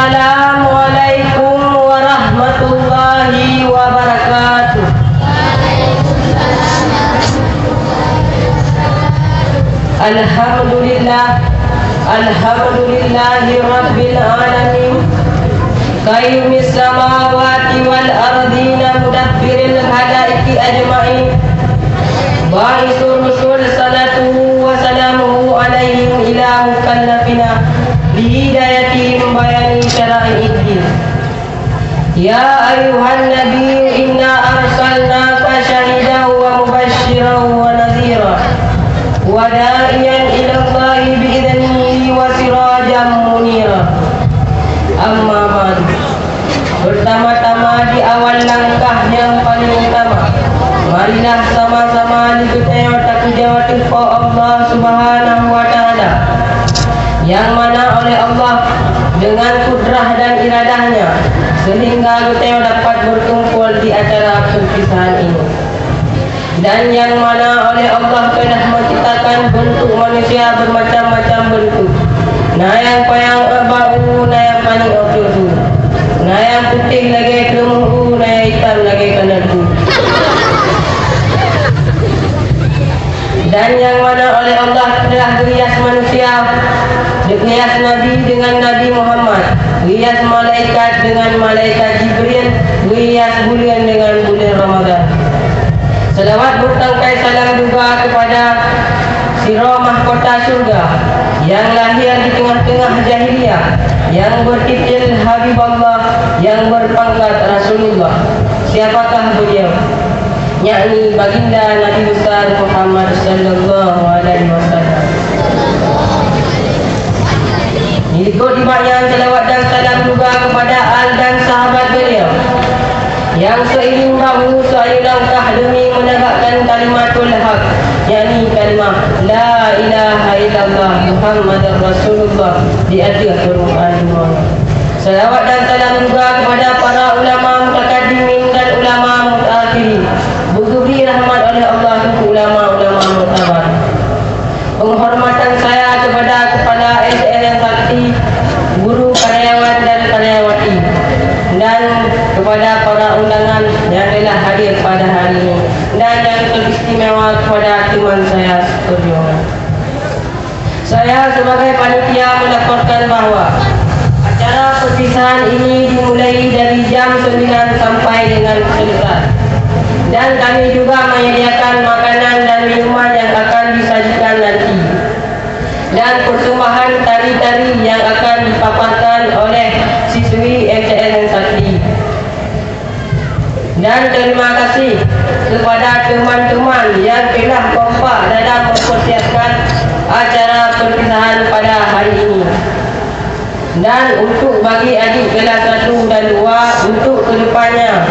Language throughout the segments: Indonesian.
Assalamualaikum warahmatullahi wabarakatuh. Alhamdulillahi rabbil alamin. Qayyumis samawati wal ardina mudabbiril halaiki ajma'in. Ba'ithur rusul salatu wa salamuhu alaihim ila mukallafina bihidayatihim bayani syara'i'id. Ya ayuhan nabiyyu inna arsalnaka syahidan wa mubasysyiran wa nadhira wa da'iyan ila Allahi bi'idnihi wa sirajan munira. Amma ba'du. Pertama-tama di awal langkah yang paling utama, marilah sama-sama diketahui takut jawab Allah Subhanahu wa Ta'ala, yang mana oleh Allah dengan kudrah dan iradahnya sehingga kita dapat berkumpul di acara perpisahan ini, dan yang mana oleh Allah telah menciptakan bentuk manusia bermacam-macam bentuk. Nah yang payang bau, nah yang paling ojo, nah yang putih lagi kerumuh, nah yang hitam lagi kenadu. Dan yang mana oleh Allah telah menghias manusia, menghias Nabi dengan Nabi Muhammad, menghias malaikat dengan malaikat Jibril, menghias bulan dengan bulan Ramadan. Selawat bertangkai salam juga kepada sirah mahkota surga yang lahir di tengah-tengah jahiliyah, yang bertitil Habibullah, yang berpangkat Rasulullah. Siapakah beliau? Yakni baginda Nabi besar Muhammad sallallahu alaihi wasallam. Ikut dibacakan selawat dan salam juga kepada al dan sahabat beliau yang seiring bahu seiring langkah demi menegakkan kalimatul haq, yakni kalimah la ilaha illallah Muhammadar Rasulullah di akhir Quran. Selawat dan salam juga kepada para ulama mutakaddimin dan ulama mutakhirin, beri rahmat oleh Allah untuk ulama-ulama muktabar. Penghormatan saya kepada kepala MTS yang sakti, guru karyawan dan karyawati, dan kepada para undangan yang telah hadir pada hari ini, dan yang teristimewa kepada teman saya perjuangan. Saya sebagai panitia melaporkan bahawa acara perpisahan ini dimulai dari jam 9 sampai dengan selesai, dan kami juga menyediakan makanan dan minuman yang akan disajikan nanti, dan persembahan tari-tari yang akan dipaparkan oleh siswi MTS yang sakti. Dan terima kasih kepada teman-teman yang telah kompak dalam mempersiapkan acara perpisahan pada hari ini. Dan untuk bagi adik kelas 1 dan 2 untuk kedepannya,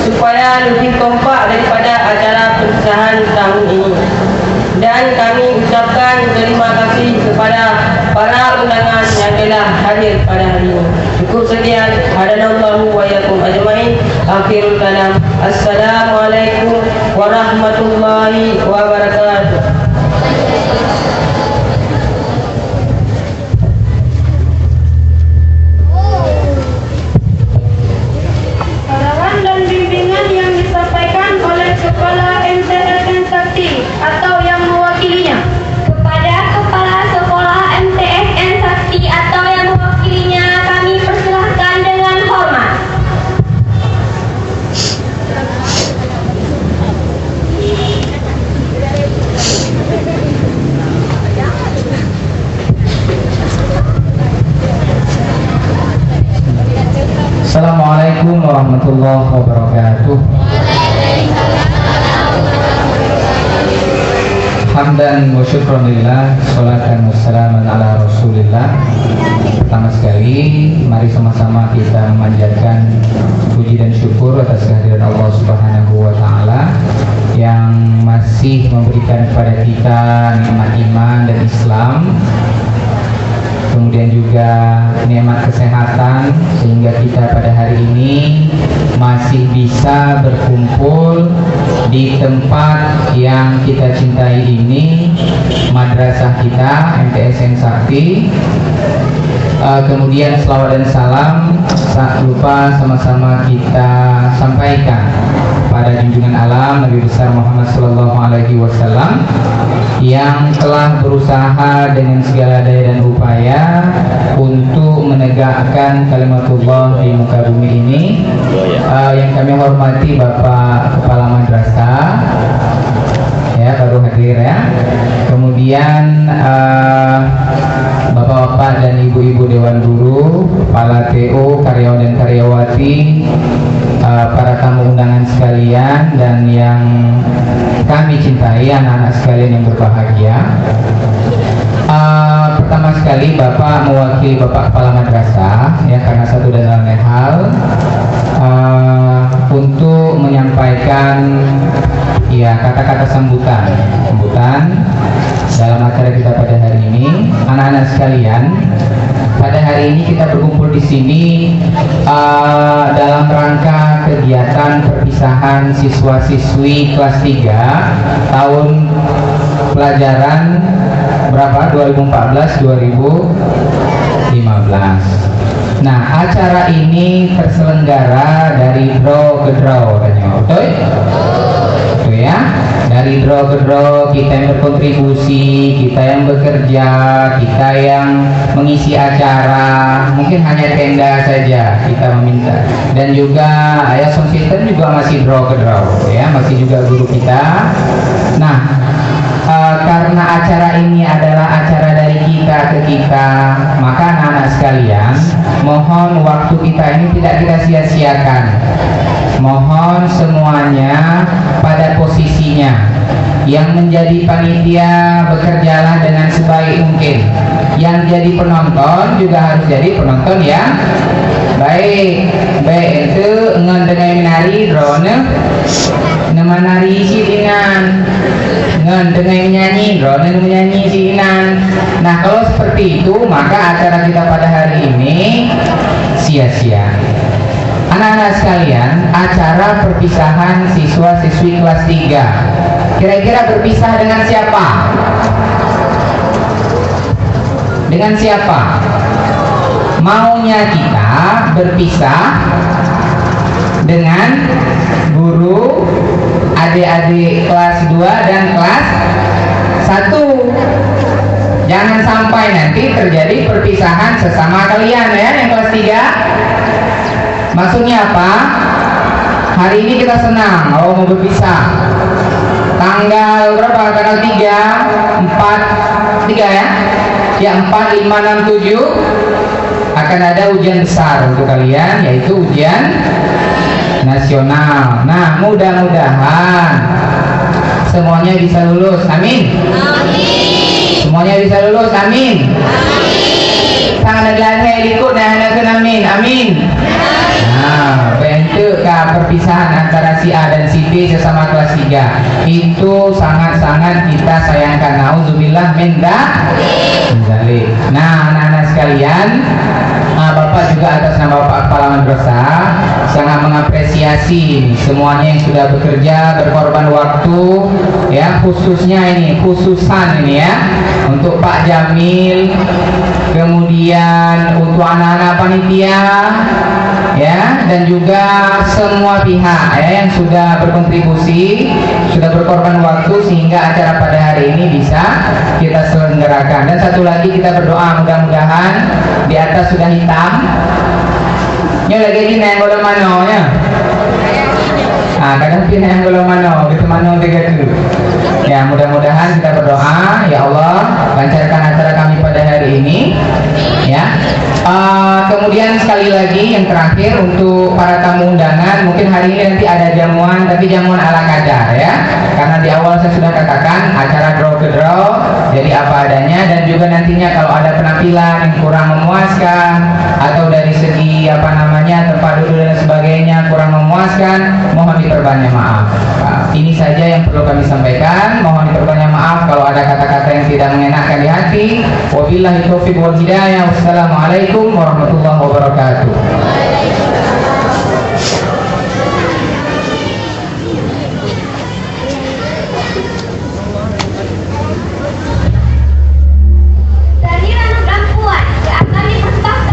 supaya lebih kompak daripada acara perpisahan tahun ini. Dan kami ucapkan terima kasih kepada para undangan yang telah hadir pada hari ini. Cukup sekian. Hadanallahu wa yakum ajmain. Akhirul kalam. Assalamualaikum warahmatullahi wabarakatuh. Arahan dan bimbingan yang disampaikan oleh Kepala MTS yang Sakti atau yang mewakilinya. Kepada Kepala Sekolah MTS yang Sakti atau yang mewakilinya, kami persilahkan dengan hormat. Assalamualaikum warahmatullahi wabarakatuh. Hamdan wa syukran lillah, salatan wassalaman ala rasulillah. Pertama sekali, mari sama-sama kita memanjatkan puji dan syukur atas kehadiran Allah Subhanahu wa Ta'ala yang masih memberikan kepada kita nikmat iman dan Islam, kemudian juga nikmat kesehatan, sehingga kita pada hari ini masih bisa berkumpul di tempat yang kita cintai ini, madrasah kita MTS yang Sakti. Kemudian selawat dan salam tak lupa sama-sama kita sampaikan pada junjungan alam Nabi besar Muhammad Sallallahu Alaihi Wasallam yang telah berusaha dengan segala daya dan upaya untuk menegakkan kalimatullah di muka bumi ini. Yang kami hormati Bapak Kepala Madrasah, ya, baru hadir ya. Kemudian bapak-bapak dan ibu-ibu dewan guru, kepala TO, karyawan dan karyawati, para tamu undangan sekalian, dan yang kami cintai, anak-anak sekalian yang berbahagia. Pertama sekali Bapak mewakili Bapak Kepala Madrasah, ya, karena satu dan lain hal, untuk menyampaikan ya kata-kata sambutan dalam acara kita pada hari ini. Anak-anak sekalian, pada hari ini kita berkumpul di sini dalam rangka kegiatan perpisahan siswa-siswi kelas 3 tahun pelajaran berapa? 2014-2015. Nah, acara ini terselenggara dari draw ke draw, betul? Betul ya? Dari draw ke draw, kita yang berkontribusi, kita yang bekerja, kita yang mengisi acara, mungkin hanya tenda saja kita meminta. Dan juga ayah konsultan juga masih draw ke draw, ya, masih juga guru kita. Nah, karena acara ini adalah acara dari kita ke kita, maka anak-anak sekalian, mohon waktu kita ini tidak kita sia-siakan. Mohon semuanya pada posisinya. Yang menjadi panitia bekerjalah dengan sebaik mungkin. Yang jadi penonton juga harus jadi penonton yang baik. Baik itu dengan menari drone, menari siringan, dengan menyanyi drone, menyanyi siringan. Nah, kalau seperti itu maka acara kita pada hari ini sia-sia. Anak-anak sekalian, acara perpisahan siswa-siswi kelas 3 kira-kira berpisah dengan siapa? Dengan siapa? Maunya kita berpisah dengan guru, adik-adik kelas 2 dan kelas 1. Jangan sampai nanti terjadi perpisahan sesama kalian ya, yang kelas 3. Maksudnya apa? Hari ini kita senang, oh mau berpisah. Tanggal berapa? Tanggal 3, 4, 3 ya? Ya 4, 5, 6, 7 akan ada ujian besar untuk kalian, yaitu ujian nasional. Nah, mudah-mudahan semuanya bisa lulus, amin. Semuanya bisa lulus, amin. Sangat negara ikut dan amin, amin. Nah, bentuk perpisahan antara si A dan si B sesama kelas 3 itu sangat-sangat kita sayangkan. Nauzubillah min dzalik. Nah, anak-anak sekalian, Bapak juga atas nama Bapak Kepala Madrasah sangat mengapresiasi semuanya yang sudah bekerja, berkorban waktu, ya, khususan ini ya, untuk Pak Jamil, kemudian untuk anak-anak panitia, ya, dan juga semua pihak ya yang sudah berkontribusi, sudah berkorban waktu sehingga acara pada hari ini bisa kita selenggarakan. Dan satu lagi kita berdoa mudah-mudahan di atas sudah hitam. Ini lagi ini yang golong mano ya. Kadang pilih yang golong mano, gitu mano tiga dulu. Ya, mudah-mudahan kita berdoa, ya Allah, lancarkan acara kami pada hari ini, ya. Kemudian sekali lagi yang terakhir untuk para tamu undangan, mungkin hari ini nanti ada jamuan, tapi jamuan ala kadar ya, karena di awal saya sudah katakan acara draw ke draw, jadi apa adanya. Dan juga nantinya kalau ada penampilan yang kurang memuaskan atau dari segi tempat duduk dan sebagainya kurang memuaskan, mohon diperbanyak maaf. Ini saja yang perlu kami sampaikan. Mohon diperbanyak maaf kalau ada kata-kata yang tidak mengenakan di hati. Wabillahi taufiq wal hidayah. Wassalamualaikum warahmatullahi wabarakatuh. Dari anak perempuan yang akan dipersembahkan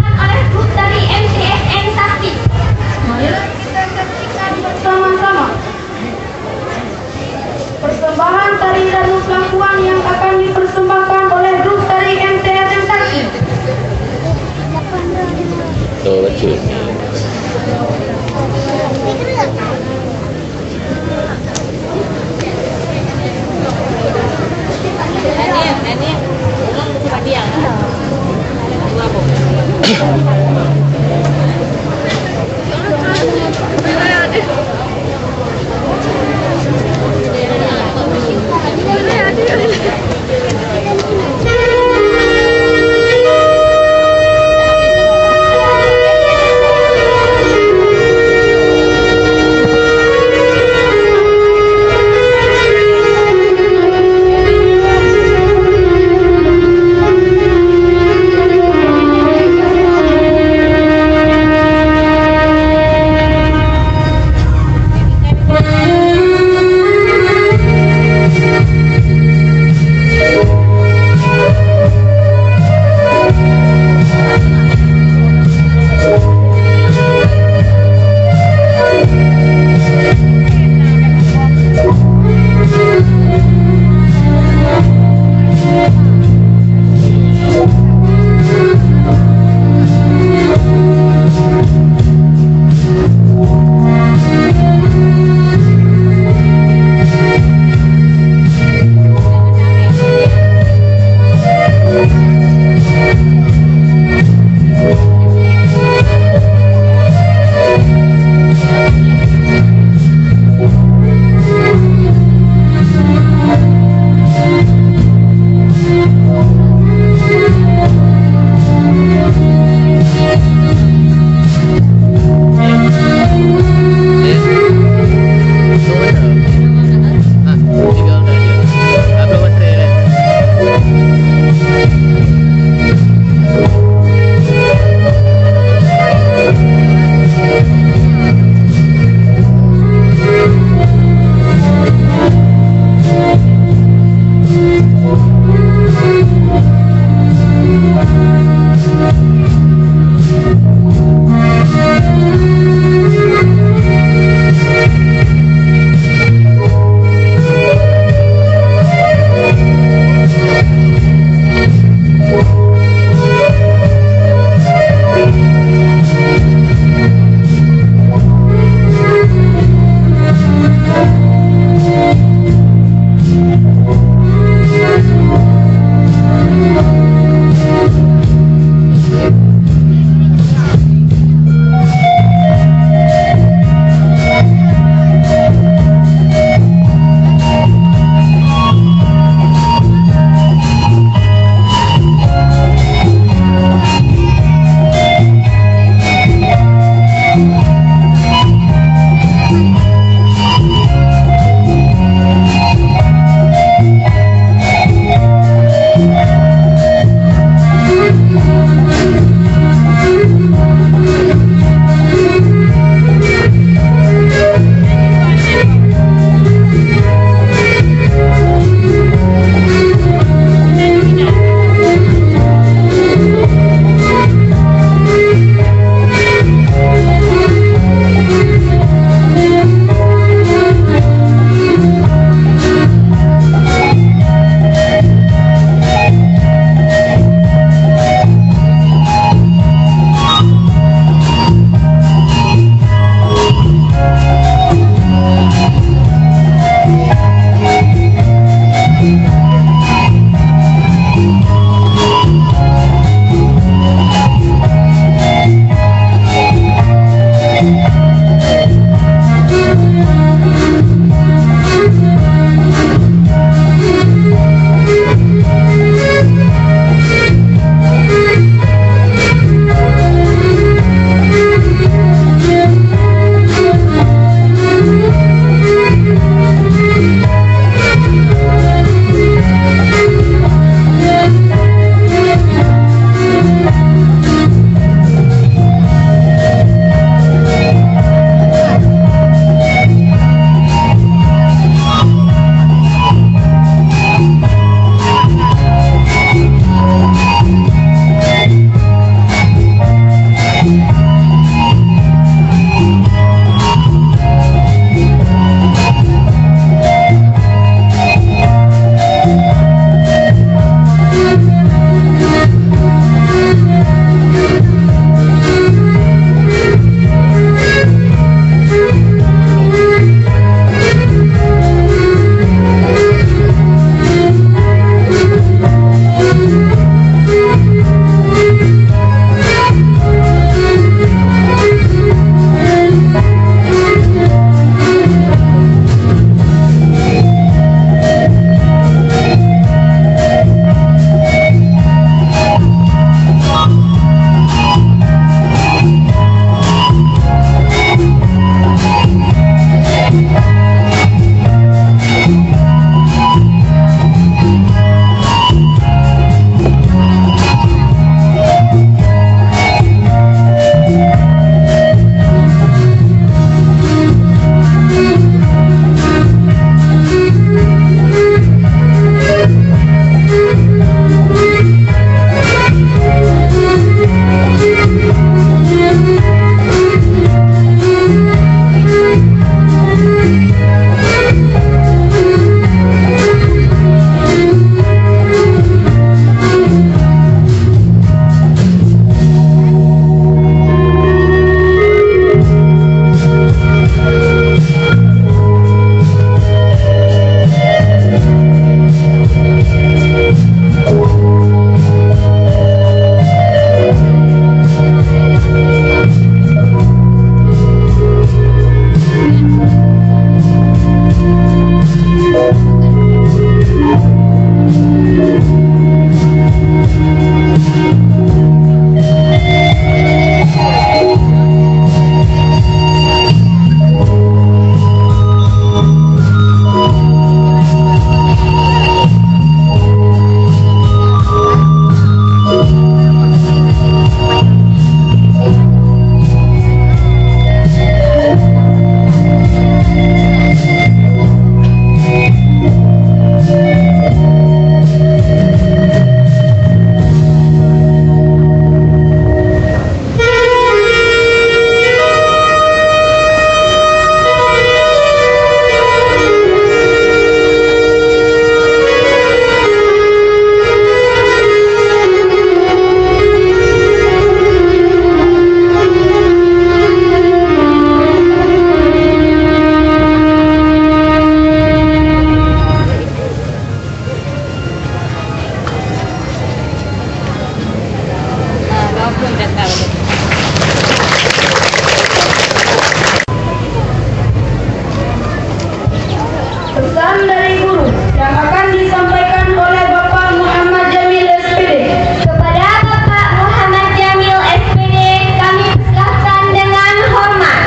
salam dari guru yang akan disampaikan oleh Bapak Muhammad Jamil SPD. Kepada Bapak Muhammad Jamil SPD, kami persilahkan dengan hormat.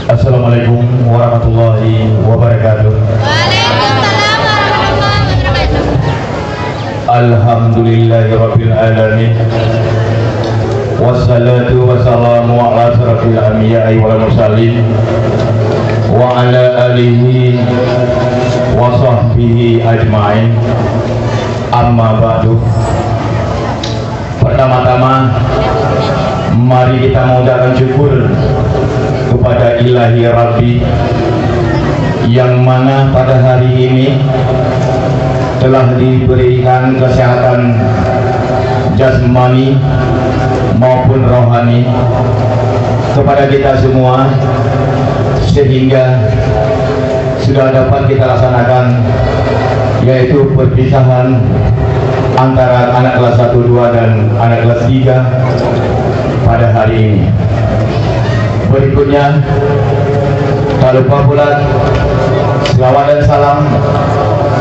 Assalamualaikum warahmatullahi wabarakatuh. Waalaikumsalam warahmatullahi wabarakatuh. Alhamdulillahirabbil alamin. Wassalatu wassalamu ala asyrafil anbiya'i wal mursalin wa ala alihi wa sahbihi ajma'in. Amma ba'du. Pertama-tama mari kita mengucapkan syukur kepada Ilahi Rabbi yang mana pada hari ini telah diberikan kesehatan jasmani maupun rohani kepada kita semua, sehingga sudah dapat kita laksanakan yaitu perpisahan antara anak kelas 1, 2 dan anak kelas 3 pada hari ini. Berikutnya, tak lupa pula selawat dan salam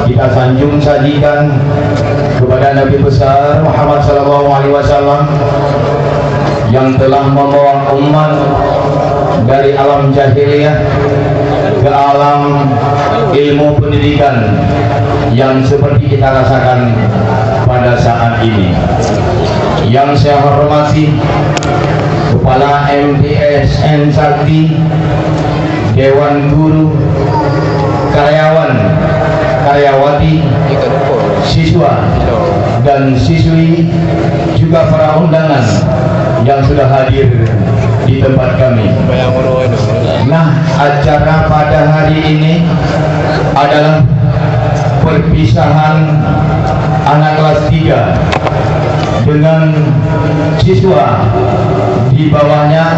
kita sanjung sajikan kepada Nabi besar Muhammad SAW yang telah membawa umat dari alam jahiliyah ke alam ilmu pendidikan yang seperti kita rasakan pada saat ini. Yang saya hormati Kepala MTSN Sakti, Dewan Guru, karyawan, karyawati, siswa dan siswi, juga para undangan yang sudah hadir di tempat kami. Nah, acara pada hari ini adalah perpisahan anak kelas 3 dengan siswa di bawahnya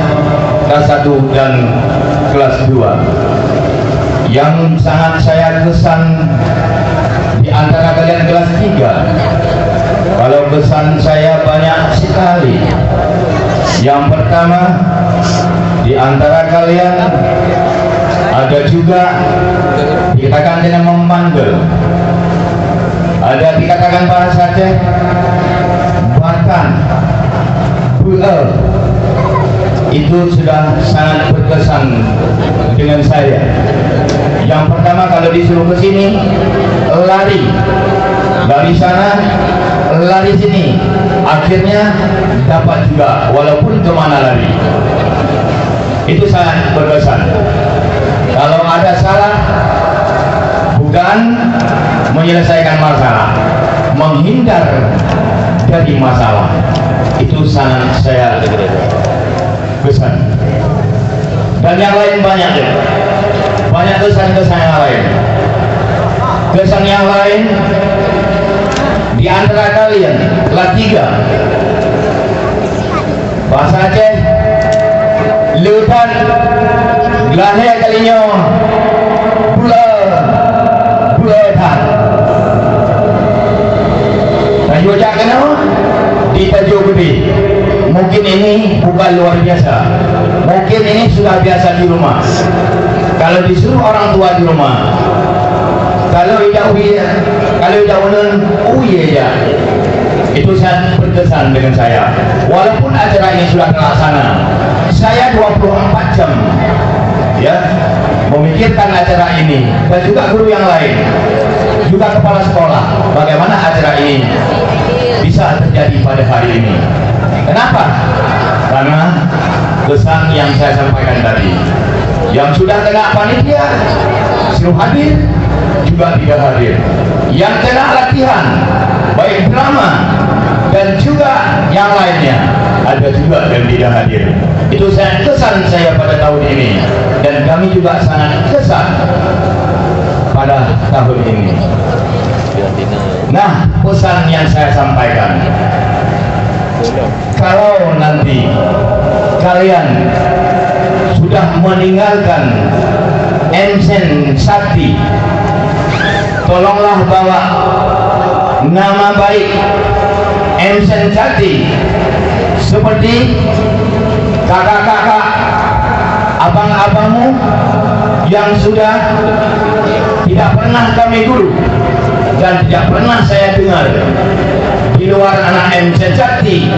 kelas 1 dan kelas 2. Yang sangat saya kesan di antara kalian kelas 3, kalau kesan saya banyak sekali. Yang pertama, di antara kalian ada juga dikatakan dengan memanggil, ada dikatakan bahasa Aceh bahkan buel. Itu sudah sangat berkesan dengan saya. Yang pertama, kalau disuruh ke sini lari, dari sana lari sini, akhirnya dapat juga walaupun kemana lari. Itu sangat berkesan. Kalau ada salah, bukan menyelesaikan masalah, menghindar dari masalah. Itu sangat saya kesan. Dan yang lain banyak ya. Banyak kesan-kesan yang lain. Kesan yang lain di antara kalian kelas 3 bahasa Aceh leutan lahir kalinya buletan dan juga kena di Tajuk Gede. Mungkin ini bukan luar biasa, mungkin ini sudah biasa di rumah. Kalau disuruh orang tua di rumah, kalau tidak ya, itu sangat berkesan dengan saya. Walaupun acara ini sudah terlaksana, saya 24 jam ya memikirkan acara ini, dan juga guru yang lain, juga kepala sekolah, bagaimana acara ini bisa terjadi pada hari ini. Kenapa? Karena kesan yang saya sampaikan tadi, yang sudah kena panitia suruh hadir juga tidak hadir, yang kena latihan baik drama dan juga yang lainnya ada juga yang tidak hadir. Itu sangat kesan saya pada tahun ini, dan kami juga sangat kesan pada tahun ini. Nah, pesan yang saya sampaikan, kalau nanti kalian sudah meninggalkan MSen Sakti, tolonglah bawa nama baik MSen Sakti seperti kakak-kakak, abang-abangmu yang sudah tidak pernah kami guru dan tidak pernah saya dengar di luar anak MSen Sakti,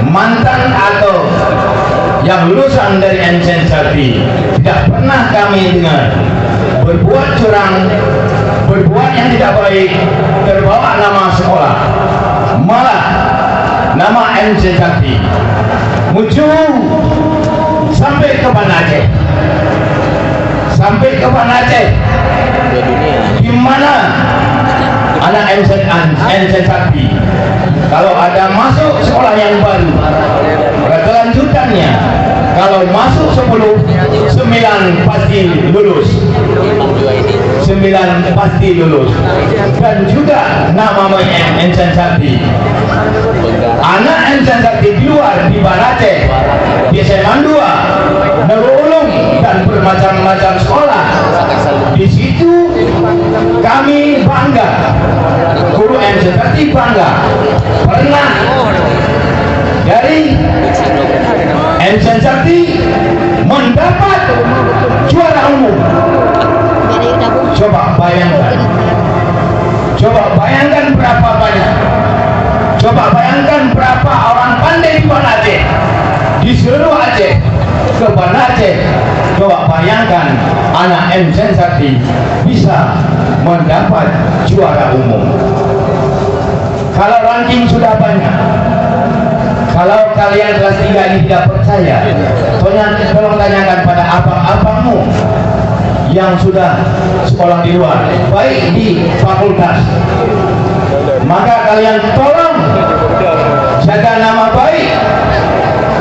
mantan atau yang lulusan dari MSen Sakti, tidak pernah kami dengar berbuat curang, berbuat yang tidak baik, terbawa nama sekolah, malah nama MSen Sakti muncul sampai ke Banda Aceh, sampai ke Banda Aceh, di mana anak MSen Sakti kalau ada masuk sekolah yang baru, kelanjutannya kalau masuk 10, 9 pasti lulus, 9 pasti lulus. Dan juga nama MSen Sakti, anak MSen Sakti di luar, di Banda Aceh, di SMA 2, Nurul Ulum dan bermacam-macam sekolah. Di situ kami bangga, guru MSen Sakti bangga pernah dari MSen Sakti mendapat juara umum. Coba bayangkan berapa banyak, coba bayangkan berapa orang pandai di Banda Aceh, di seluruh Aceh, ke Banda Aceh. Coba bayangkan anak MSen Sakti bisa mendapat juara umum. Kalau ranking sudah banyak, kalau kalian kelas 3 ini tidak percaya, tolong tanyakan pada abang-abangmu yang sudah sekolah di luar, baik di fakultas. Maka kalian tolong jaga nama baik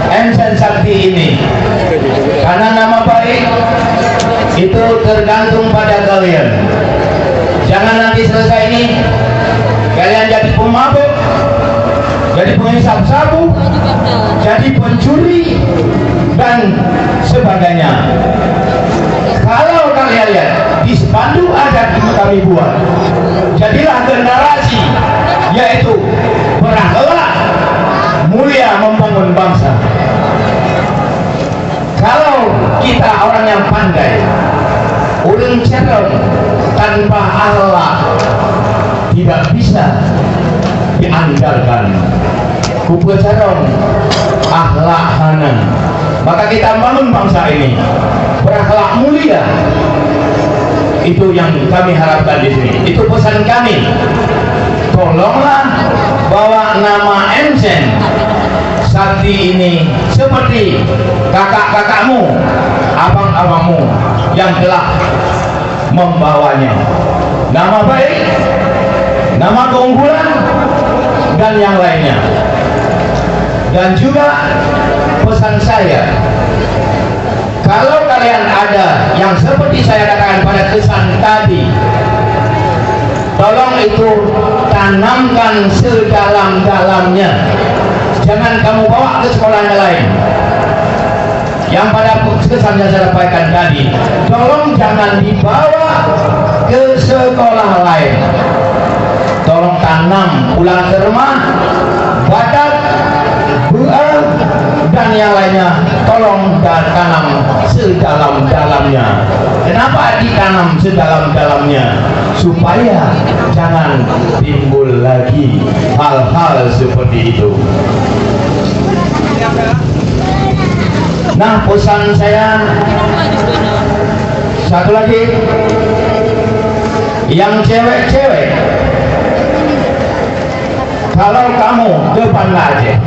MSen Sakti ini, karena nama baik itu tergantung pada kalian. Jangan nanti selesai ini kalian jadi pemabuk, jadi penghisap sabu, jadi pencuri dan sebagainya. Kalau kalian lihat di spanduk adat yang kami buat, jadilah generasi, yaitu berakhlak mulia membangun bangsa. Kalau kita orang yang pandai, ulun cerong tanpa akhlak tidak bisa diandalkan. Kupu cerong akhlak hana, maka kita bangun bangsa ini berakhlak mulia. Itu yang kami harapkan di sini. Itu pesan kami. Tolonglah bawa nama MSen Sakti ini seperti kakak-kakakmu, abang-abangmu yang telah membawanya. Nama baik, nama keunggulan, dan yang lainnya. Dan juga pesan saya, kalau kalian ada yang seperti saya katakan pada kesan tadi, tolong itu tanamkan sedalam-dalamnya. Jangan kamu bawa ke sekolah yang lain. Yang pada kesan yang saya sampaikan tadi, tolong jangan dibawa ke sekolah lain. Tolong tanam pulang ke rumah, Batak, Buah, dan yang lainnya, tolong tanam sedalam-dalamnya. Kenapa ditanam sedalam-dalamnya? Supaya jangan timbul lagi hal-hal seperti itu. Nah, pesan saya satu lagi, yang cewek-cewek, kalau kamu ke Banda Aceh,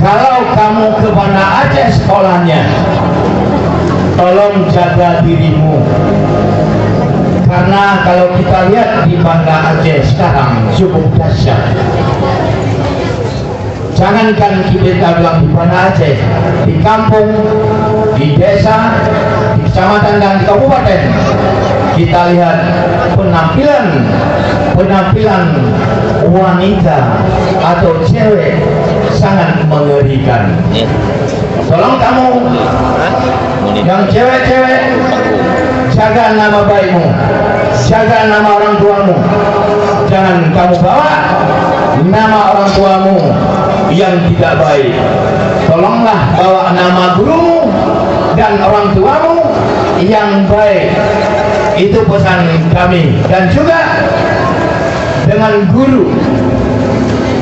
kalau kamu ke Banda Aceh sekolahnya, tolong jaga dirimu. Karena kalau kita lihat di Banda Aceh sekarang cukup dahsyat. Jangankan kita bilang di Banda Aceh, di kampung, di desa, di kecamatan dan di kabupaten, kita lihat penampilan wanita atau cewek sangat mengerikan. pendidikan. Tolong kamu yang cewek-cewek, jaga nama baikmu, jaga nama orang tuamu. Jangan kamu bawa nama orang tuamu yang tidak baik. Tolonglah bawa nama gurumu dan orang tuamu yang baik. Itu pesan kami. Dan juga dengan guru,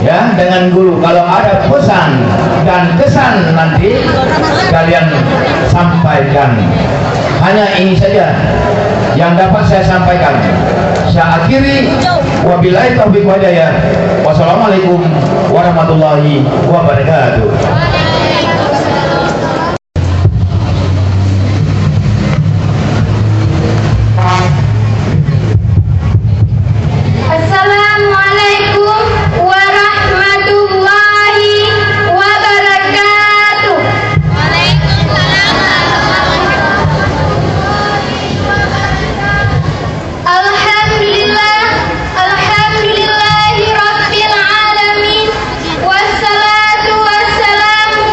ya, dengan guru. Kalau ada pesan dan kesan nanti kalian sampaikan. Hanya ini saja yang dapat saya sampaikan. Saya akhiri, wabillahi taufiq wal hidayah. Wassalamualaikum warahmatullahi wabarakatuh. Assalamualaikum warahmatullahi wabarakatuh. Alhamdulillahi rabbil alamin. Wassalatu wassalamu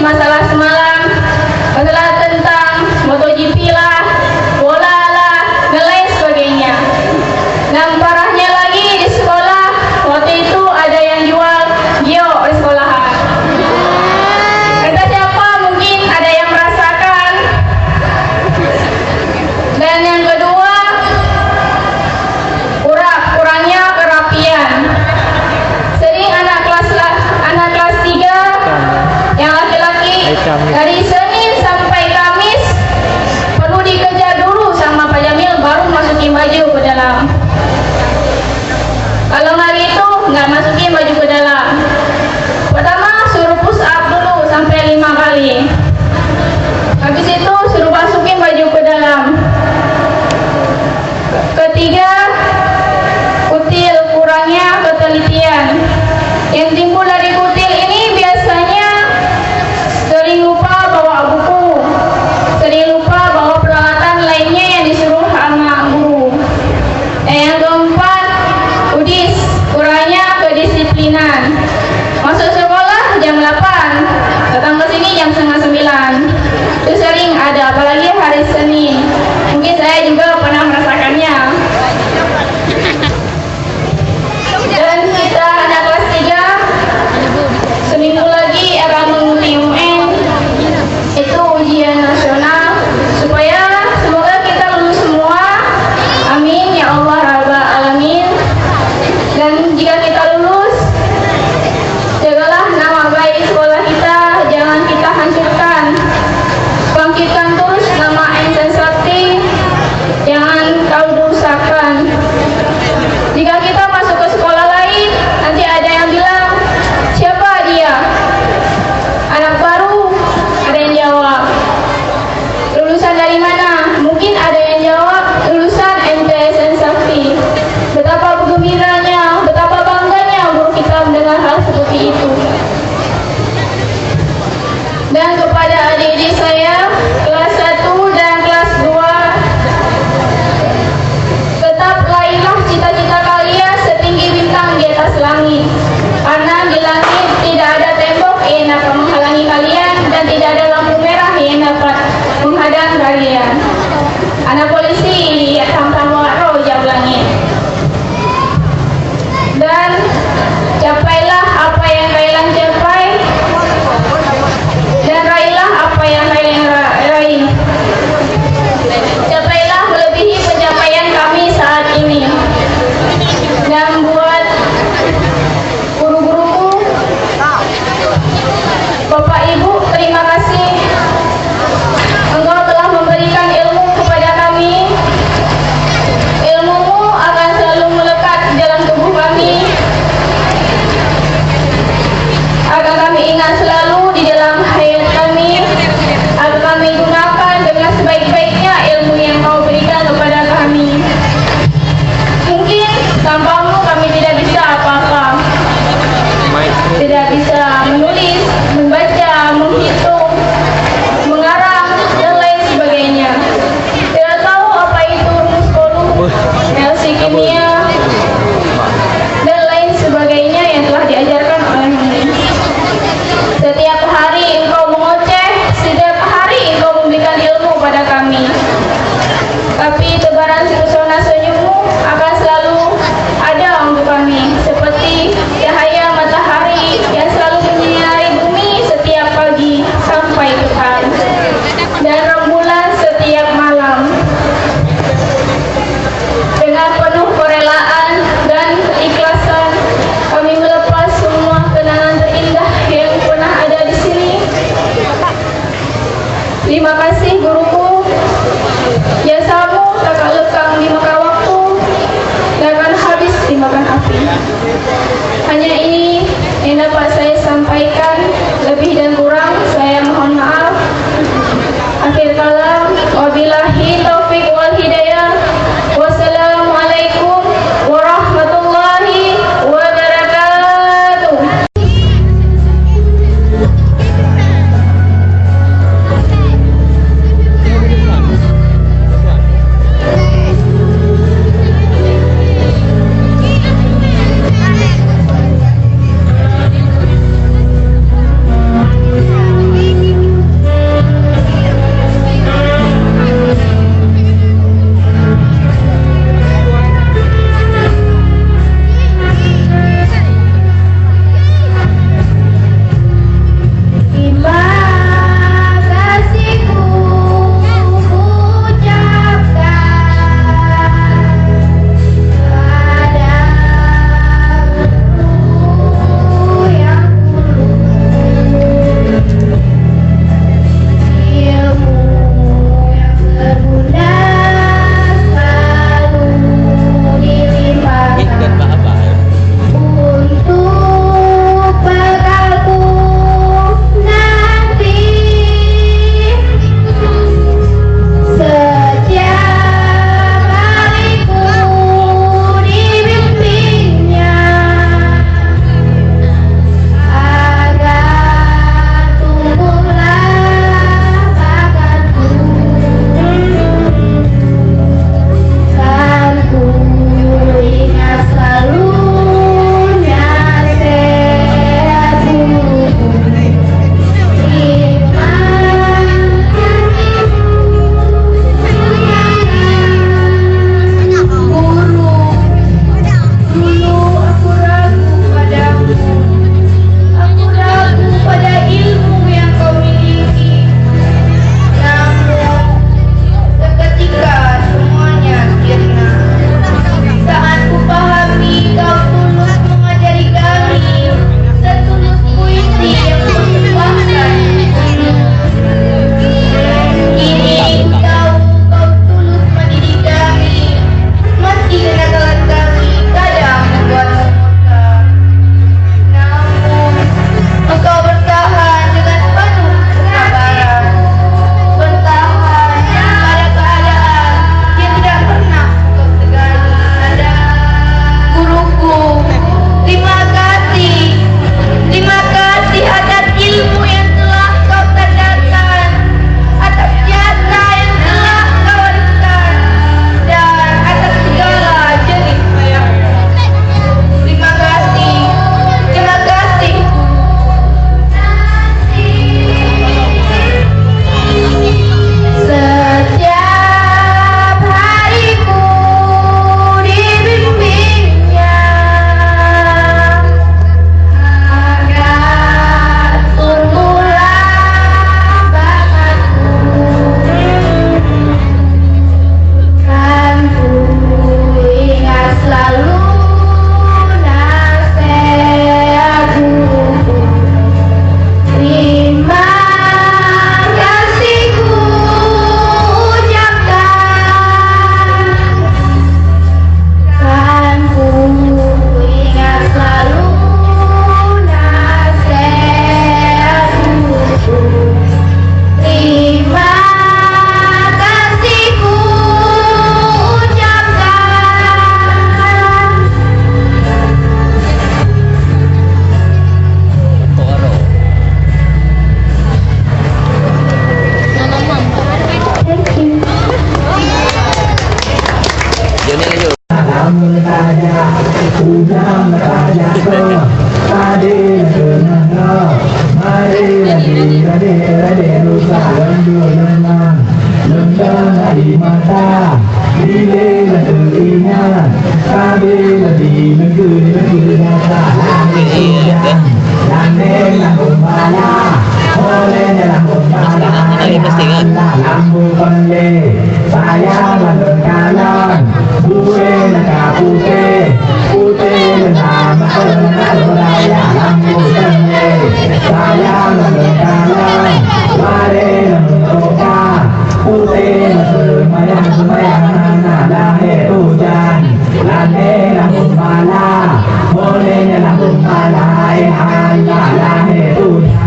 masalah semalam, masalah tentang MotoGP lah, bola lah, dan lain sebagainya. Dan parahnya lagi di sekolah, waktu itu ada yang jual gio di sekolahan. Kata siapa, mungkin ada yang merasakan. Dan yang kedua, kurangnya kerapian. Sering anak kelas 3 yang laki-laki dari Senin sampai Kamis perlu dikejar dulu sama Pak Jamil baru masukin baju ke dalam. Kalau nggak gitu nggak masukin baju ke dalam. Pertama suruh push up dulu sampai 5 kali. Habis itu suruh masukin baju ke dalam. Ketiga, kutil, kurangnya ketelitian. Yang timbul dari kutil ini biasanya sering lupa bawa buku, sering lupa bawa peralatan lainnya yang disuruh sama guru. Yang keempat, udis, kurangnya kedisiplinan. Masuk sekolah jam 8, datang ke sini jam setengah 9. Itu sering ada, apalagi hari Senin. Mungkin saya juga pernah merasakannya. Dan kita anak kelas 3 seminggu lagi akan mengikuti UN, itu ujian nasional, supaya semoga kita lulus semua. Amin ya Allah Rabbal Alamin. Dan jika kita lulus, jagalah nama baik sekolah kita, jangan kita hancurkan. Bangkitkan terus nama Enten Sakti, jangan kau rusakkan. Jika kita masuk ke sekolah lain, nanti ada yang bilang, siapa dia? Anak baru, ada yang jawab. Lulusan dari mana? Mungkin ada yang jawab, lulusan MTSN Sakti. Betapa bergembiranya, betapa bangganya guru kita mendengar hal seperti itu. Dan kepada adik-adik saya, kelas 1 dan kelas 2, tetap raihlah cita-cita kalian setinggi bintang di atas langit. Karena di langit tidak ada tembok yang dapat menghalangi kalian, dan tidak ada lampu merah yang dapat menghadang kalian. Anak polisi lihat sama-sama roh jauh langit. Dan capailah apa yang kalian capai, dan raihlah apa yang kalian raih. Capailah melebihi pencapaian kami saat ini. Dan buat guru-guruku, Bapak Ibu, terima kasih. Engkau telah memberikan ilmu kepada kami. Ilmumu akan selalu melekat dalam tubuh kami, agar kami ingat selalu di dalam hayat kami, agar kami gunakan dengan sebaik-baiknya ilmu yang kau berikan kepada kami. Mungkin tanpamu kami tidak bisa apa-apa, tidak bisa menulis, membaca, menghitung, mengarang, dan lain sebagainya. Tidak tahu apa itu rumus kolom, LC kimia, dan lain sebagainya yang telah diajarkan olehmu. Setiap hari engkau mengoceh, setiap hari engkau memberikan ilmu pada kami. Tapi tebaran pesona senyummu akan selalu ada untuk kami, seperti cahaya matahari yang selalu menyinari bumi setiap pagi sampai petang, dan rembulan setiap malam. Dengan penuh kerelaan dan keikhlasan, kami melepas semua kenangan terindah yang pernah ada di sini. Terima kasih guruku, jasamu tak lekang dimakan waktu, dan akan habis dimakan api. Hanya ini yang dapat saya sampaikan, lebih dan kurang saya mohon maaf. Akhir kalam, wabillahi taufik wal hidayah. Wassalamualaikum warahmatullahi wabarakatuh. lamun saja ujang saja ko tadi kenana mari lagi rusak lendur lenang lendang di mata bila telinga tadi di negeri nyata ujang landeng lamun bala oleh lamun bala lambu konle saya lamun kalan gue nak putih nama raya lampu konle saya lamun kalan mare lamun toka putih semayang nada hujan lande lamun bala bolehnya lamun bala hanya lande hujan.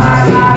Bye.